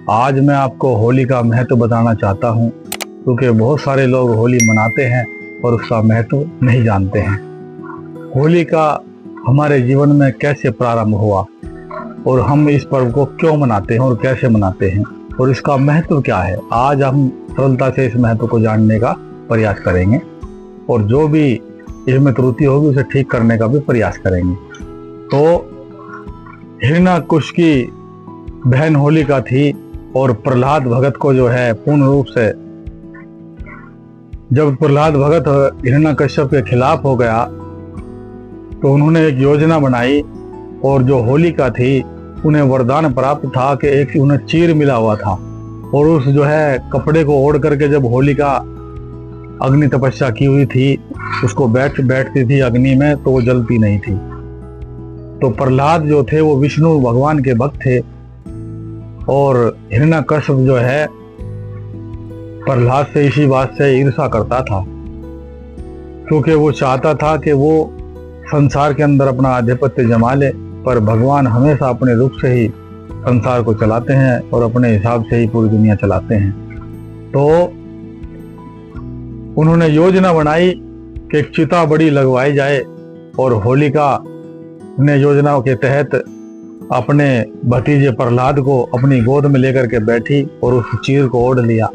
आज मैं आपको होली का महत्व बताना चाहता हूँ, क्योंकि बहुत सारे लोग होली मनाते हैं और उसका महत्व नहीं जानते हैं। होली का हमारे जीवन में कैसे प्रारंभ हुआ और हम इस पर्व को क्यों मनाते हैं और कैसे मनाते हैं और इसका महत्व क्या है, आज हम सरलता से इस महत्व को जानने का प्रयास करेंगे और जो भी इसमें त्रुटि होगी उसे ठीक करने का भी प्रयास करेंगे। तो हिरण्याकश की बहन होलिका थी और प्रहलाद भगत को जो है पूर्ण रूप से, जब प्रहलाद भगत हिरण्यकश्यप के खिलाफ हो गया तो उन्होंने एक योजना बनाई और जो होलिका थी उन्हें वरदान प्राप्त था कि एक उन्हें चीर मिला हुआ था और उस जो है कपड़े को ओढ़ करके जब होलिका अग्नि तपस्या की हुई थी उसको बैठती थी अग्नि में तो वो जलती नहीं थी। तो प्रहलाद जो थे वो विष्णु भगवान के भक्त थे और हिरण्यकश्यप जो है प्रहलाद से इसी बात से ईर्ष्या करता था, क्योंकि वो चाहता था कि वो संसार के अंदर अपना आधिपत्य जमा ले, पर भगवान हमेशा अपने रूप से ही संसार को चलाते हैं और अपने हिसाब से ही पूरी दुनिया चलाते हैं। तो उन्होंने योजना बनाई कि एक चिता बड़ी लगवाई जाए और होलिका ने योजना के तहत अपने भतीजे प्रहलाद को अपनी गोद में लेकर के बैठी और उस चीर को ओढ़ लिया।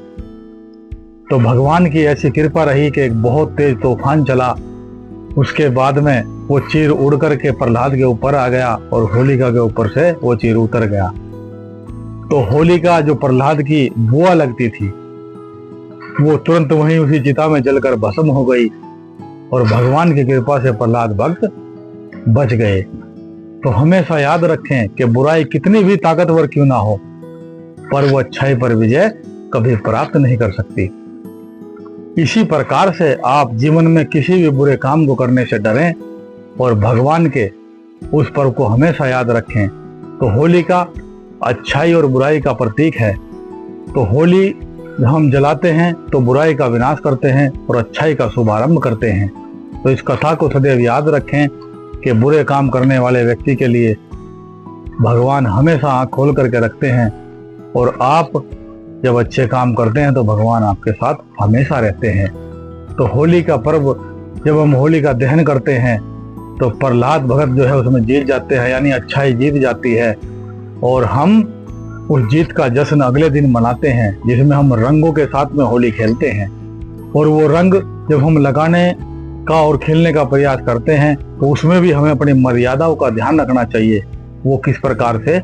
तो भगवान की ऐसी कृपा रही कि एक बहुत तेज तूफान चला, उसके बाद में वो चीर उड़ करके प्रहलाद के ऊपर आ गया और होलिका के ऊपर से वो चीर उतर गया। तो होलिका जो प्रहलाद की बुआ लगती थी वो तुरंत वहीं उसी चिता में जलकर भस्म हो गई और भगवान की कृपा से प्रहलाद भक्त बच गए। तो हमेशा याद रखें कि बुराई कितनी भी ताकतवर क्यों ना हो, पर वो अच्छाई पर विजय कभी प्राप्त नहीं कर सकती। इसी प्रकार से आप जीवन में किसी भी बुरे काम को करने से डरें और भगवान के उस पर्व को हमेशा याद रखें। तो होली का अच्छाई और बुराई का प्रतीक है। तो होली जब हम जलाते हैं तो बुराई का विनाश करते हैं और अच्छाई का शुभारंभ करते हैं। तो इस कथा को सदैव याद रखें कि बुरे काम करने वाले व्यक्ति के लिए भगवान हमेशा आंख खोल करके रखते हैं और आप जब अच्छे काम करते हैं तो भगवान आपके साथ हमेशा रहते हैं। तो होली का पर्व जब हम होली का दहन करते हैं तो प्रहलाद भगत जो है उसमें जीत जाते हैं, यानी अच्छाई जीत जाती है और हम उस जीत का जश्न अगले दिन मनाते हैं, जिसमें हम रंगों के साथ में होली खेलते हैं। और वो रंग जब हम लगाने का और खेलने का प्रयास करते हैं तो उसमें भी हमें अपनी मर्यादाओं का ध्यान रखना चाहिए। वो किस प्रकार से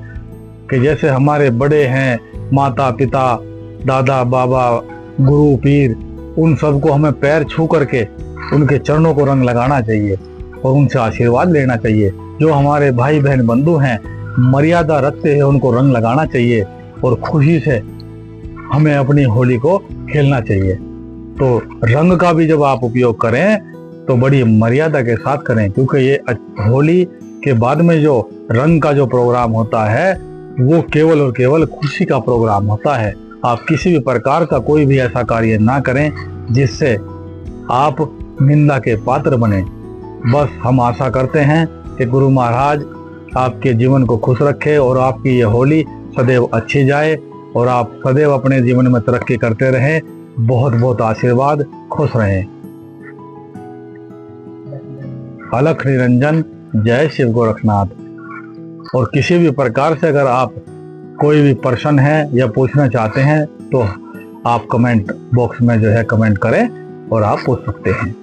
कि जैसे हमारे बड़े हैं, माता पिता, दादा बाबा, गुरु पीर, उन सबको हमें पैर छू करके उनके चरणों को रंग लगाना चाहिए और उनसे आशीर्वाद लेना चाहिए। जो हमारे भाई बहन बंधु हैं, मर्यादा रखते हैं, उनको रंग लगाना चाहिए और खुशी से हमें अपनी होली को खेलना चाहिए। तो रंग का भी जब आप उपयोग करें तो बड़ी मर्यादा के साथ करें, क्योंकि ये होली के बाद में जो रंग का जो प्रोग्राम होता है वो केवल और केवल खुशी का प्रोग्राम होता है। आप किसी भी प्रकार का कोई भी ऐसा कार्य ना करें जिससे आप निंदा के पात्र बने। बस हम आशा करते हैं कि गुरु महाराज आपके जीवन को खुश रखे और आपकी ये होली सदैव अच्छी जाए और आप सदैव अपने जीवन में तरक्की करते रहें। बहुत बहुत आशीर्वाद, खुश रहें। अलख निरंजन, जय शिव गोरखनाथ। और किसी भी प्रकार से अगर आप कोई भी प्रश्न है या पूछना चाहते हैं तो आप कमेंट बॉक्स में जो है कमेंट करें और आप पूछ सकते हैं।